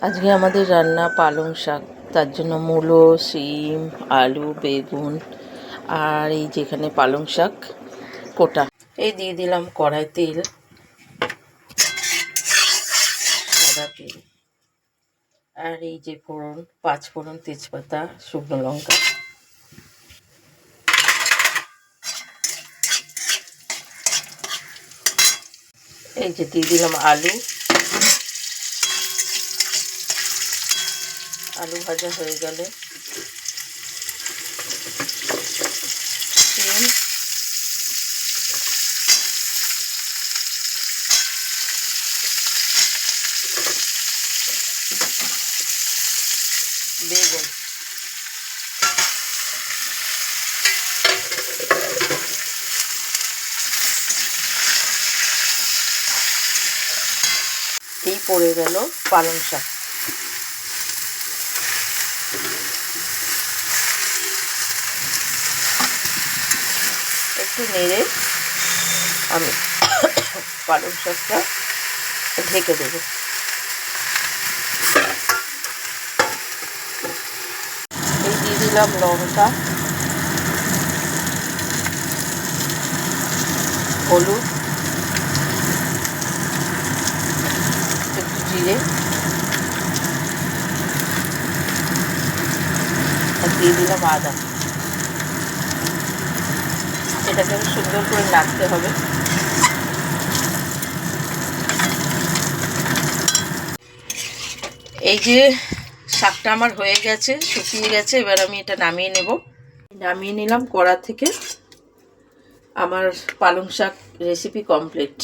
আজকে আমাদের রান্না পালং শাক। তার জন্য মূলো, শিম, আলু, বেগুন আর এই যেখানে পালং শাক কোটা। এই দিয়ে দিলাম কড়াই তেল, সাদা তেল, আর এই যে ফোড়ন, 5 ফোড়ন, তেজপাতা, শুকনো লঙ্কা। এই যে দিয়ে দিলাম আলু। আলু ভাজা হয়ে গেলে শিম, বেগুন, এই পড়ে গেল পালং শাক। একটু নেড়ে আমি পালং শাকটা ঢেকে দেবো। এই দিয়ে দিলাম লঙ্কা, হলুদ, একটু জিরে, আর দিয়ে দিলাম আদা। এটাকে সুন্দর করে নাড়তে হবে। এই যে শাকটা আমার হয়ে গেছে, শুকিয়ে গেছে। এবার আমি এটা নামিয়ে নেব। নামিয়ে নিলাম কড়া থেকে। আমার পালং শাক রেসিপি কমপ্লিট।